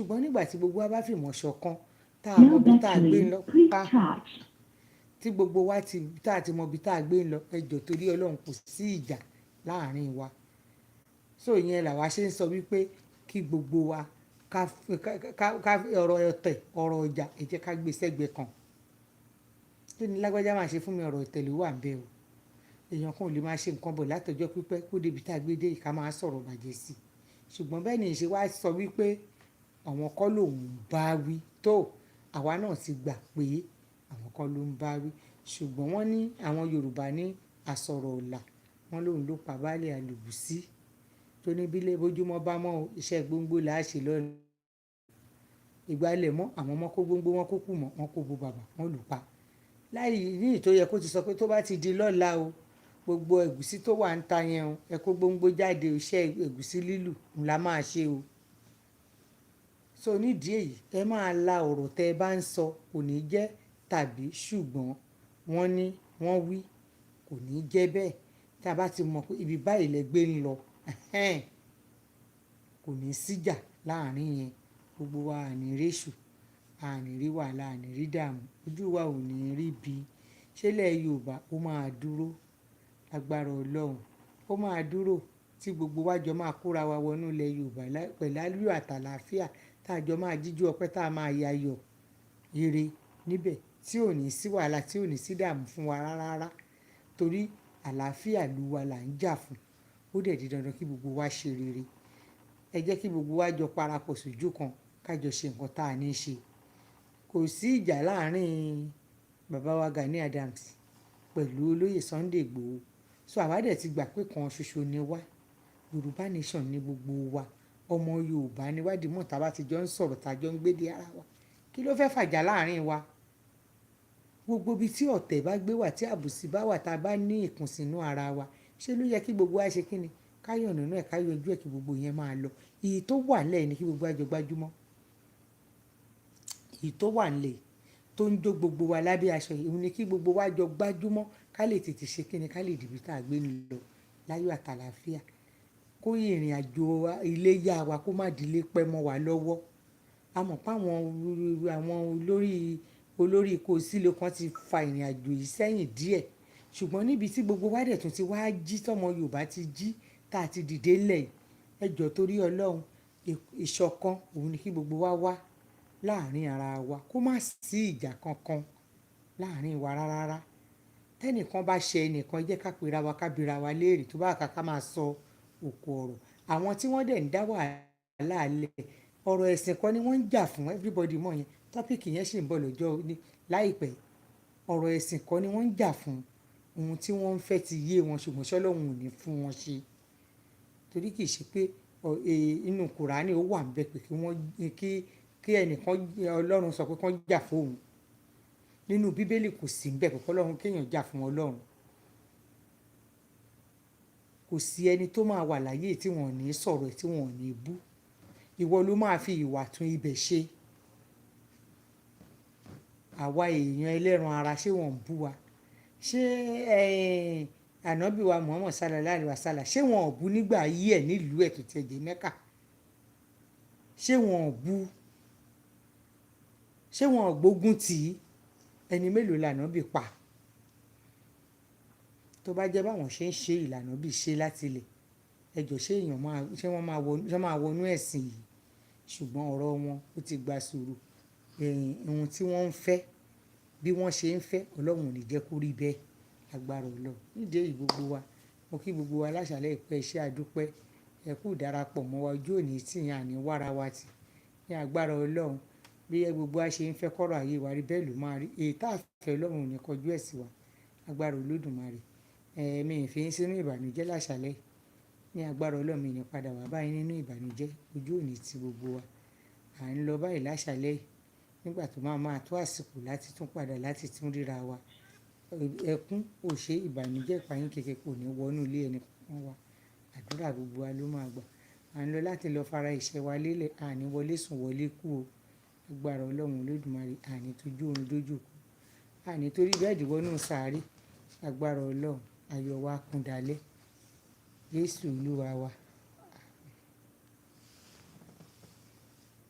ṣùgbọ́n nígbà tí gbogbo wa bá fìmọ̀ ṣọ̀kan tá a mọ No ibi tá a gbé ń battery. lọ Please pa charge. tí gbogbo wa tá a ti mọ ibi tá a gbé ń lọ ẹjọ́ torí Ọlọ́run kò sí ìjà láàrin wa. So ìyẹn làwa ṣe ń sọ wípé kí gbogbo wa ká ọ̀rọ̀ ọ̀tẹ̀ ọ̀rọ̀ ọjà ẹ jẹ́ ká gbé sẹ́gbẹ̀ẹ́ kan. Kí ni lágbájá máa ṣe fún mi, ọ̀rọ̀ ọ̀tẹ̀ ló wà ń bẹ̀ o. Èèyàn kan ò lè máa ṣe nǹkan bọ̀ látọjọ́ pípẹ́ kó débi tá a gbé dé ìka máa sọ̀rọ̀ bàjẹ́ sí i. Ṣùgbọ́n bẹ́ẹ̀ ni ìṣe wá sọ wípé àwọn kọ́ lòun bá wí tó àwa náà ti gbà pé àwọn kọ́ ló ń bá wí. Ṣùgbọ́n wọ́n ní àwọn Yorùbá ní àsọ̀rọ̀ ọ̀la wọ́n lòun ló pa baálẹ̀ àlùbùsí tó ní bílé bójúmọ́ bá mọ́ iṣẹ́ gbóngbó là á ṣe lọ́la. Ìgbàlẹ̀ mọ́ àwọn ọmọ kó gbóngbó wọn kó kù mọ́ wọn kó bo bàbá wọn lù pa. Láì ní ìtó yẹ kó ti sọ pé tó bá ti di lọ́la o gbogbo ẹ̀gúsí tó wà ń ta yẹn o ẹ kó gbóngbó jáde iṣẹ́ ẹ̀gúsí lílù ńlá máa ṣe o. So nídìí èyí ẹ máa la ọ̀rọ̀ tẹ́ ẹ bá ń sọ kò ní jẹ́ tàbí ṣùgbọ́n wọ́n ní wọ́n wí kò ní jẹ́ bẹ́ẹ̀. Tá a bá ti mọ̀ pé ibi báyìí lẹ gbé ń lọ kò ní síjà láàrin yẹn gbogbo wa àní réṣù àní rí wàhálà àní rí dààmú ojú wa ò ní rí bí. Ṣẹlẹ̀ Yorùbá ó máa dúró agbára Ọlọ́run ó máa dúró tí gbogbo wa jọ máa kóra wa wọnú ilẹ̀ Yorùbá pẹ̀lú ayọ̀ àtàlàáfíà tá a jọ máa jíjú ọpẹ́ tá a máa yayọ̀ ire níbẹ̀ tí ò ní sí wàhálà tí ò ní sí dààmú fún wa rárá torí àlàáfíà ló wa là ń jà fún. Ó dẹ̀ di dandan kí gbogbo wa ṣe rere. Ẹ jẹ́ kí gbogbo wa jọ parapọ̀ sójú kan ká jọ ṣe nǹkan tá a ní ṣe. Kò sí ìjà láàrin bàbá wa Gani Adams pẹ̀lú olóyè Sunday Igboho. So àwa dẹ̀ ti gbà pé kan ṣoṣo ni wá Yorùbá nation ní gbogbo wa ọmọ Yorùbá níwádìí mọ̀ tá a bá ti jọ ń sọ̀rọ̀ tá a jọ ń gbé dé ara wa kí ló fẹ́ fàjà láàrin wa. Gbogbo ibi tí ọ̀tẹ̀ bá gbé wà tí àbùsí bá wà tá a bá ní ìkùnsínú ara wa ṣé ló yẹ kí gbogbo wa ṣe kí ni káyọ̀ nínú ẹ̀ káyọ̀ ojú ẹ̀ kí gbogbo yẹn máa lọ. Èyí tó wà nílẹ̀ ni kí gbogbo wa jọ gbájúmọ́. Èyí tó wà nílẹ̀ tó ń jó gbogbo wa lábẹ́ aṣọ yìí ni kí gbogbo wa jọ gbájúmọ́ ká lè tètè ṣe kí ni ká lè dìbò tá a gbé lọ láyọ̀ àtàlàáfíà. Kó ìrìn àjò iléyá wa kó má dilé pẹ́ mọ́ wa lọ́wọ́. A mọ̀ pé àwọn olórí ikọ̀ sílò kan ti fa ìrìn àjò yìí sẹ́yìn díẹ̀ ṣùgbọ́n níbi tí gbogbo wa dẹ̀ tún ti wá jí tọmọ Yorùbá ti jí tá a ti dìde lẹ̀ ẹ jọ̀ọ́ torí Ọlọ́run ìṣọ̀kan òun ni kí gbogbo wa wá láàrin ara wa kó má sí ìjà kankan láàrin wa rárá. Tẹ́nìkan bá ṣe ẹnìkan jẹ́ ká pera wa ká bira wa léèrè tó bá ká máa sọ òkò ọ̀rọ̀. Àwọn tí wọ́n dẹ̀ ń dá wàhálà lẹ̀ ọ̀rọ̀ ẹ̀sìn kan ni wọ́n ń jà fún everybody mọ̀ yẹn tọ́pìkì yẹn sì ń bọ̀ lọ́jọ́ láìpẹ́. Ọ̀rọ̀ ẹ̀sìn kan ni wọ́n ń jà fún ohun tí wọ́n ń fẹ́ ti yé wọn ṣùgbọ́n ṣọ́lọ́run ò ní fún wọn ṣe torí kì í ṣe pé inú Kùránì ó wà ń bẹ pé kí ẹnìkan Ọlọ́run sọ pé kán jà fóun. Nínú Bíbélì kò sí ń bẹ pé Ọlọ́run kéèyàn jà fún Ọlọ́run. Kò sí ẹni tó máa wà láyé tí wọ́n ò ní sọ̀rọ̀ ẹ̀ tí wọ́n ò ní bú. Ìwọ ló máa fi ìwà tún ibẹ̀ ṣe. Àwa èèyàn ẹlẹ́ran ara ṣé wọ́n ń bú wa? Ṣé ànábì wa Muhammad sallallahu alaihi wasallam ṣé wọ́n ò bú nígbà ayé ẹ̀ nílùú ẹ̀ tó tiẹ̀ dé Mẹ́kà? Ṣé wọ́n ò bú? Ṣé wọ́n ò gbógun tì í? Ẹni mélòó lànábì pa? Tó bá jẹ́ báwọn ṣe ń ṣe ìlànà bí ṣe láti ilẹ̀ ẹ jọ̀ọ́ ṣé wọ́n máa wọnú ẹ̀sìn yìí ṣùgbọ́n ọ̀rọ̀ wọn ó ti gba sùúrù. Ohun tí wọ́n ń fẹ́ bí wọ́n ṣe ń fẹ́ Ọlọ́run ò ní jẹ́ kó rí bẹ́ẹ̀ agbára Ọlọ́run. Nídìí èyí gbogbo wa mo kí gbogbo wa láṣàlẹ̀ ìpẹ́ iṣẹ́ àdúpẹ́ ẹ kú darapọ̀ mọ́ wa ojú òní tí yàn ní wára wa tì ní agbára Ọlọ́run bí gbogbo wa ṣe ń fẹ́ kọ́rọ̀ ayé wa rí bẹ́ẹ̀ ló máa rí èyí tá a fẹ́ Ọlọ́run ò ní kọjú ẹ̀ sí wa agbára Olódùmarè. Mi ì fi ń sínú ìbànújẹ́ láṣàlẹ̀ ní agbára Ọlọ́run mi ní padà wá báyìí nínú ìbànújẹ́ ojú òní tí gbogbo wa à ń lọ báyìí láṣàlẹ̀ nígbà tó máa tó àsìkò láti tún padà láti tún ríra wa ẹkún òṣè ìbànújẹ́ ìpayín kékeré kò ní wọnú ilé ẹni kankan wa àdúrà gbogbo wa ló máa gbà à ń lọ láti lọ fara iṣẹ́ wa lélẹ̀ àní wọlé sùn wọlé kú o agbára Ọlọ́run Olódùmarè àní tójú oorun dójú kú àní torí bẹ́ẹ̀dì wọnú sàárè agbára Ọlọ́run ayọ̀ wa kún dalẹ̀ Jésù Olúwa wa.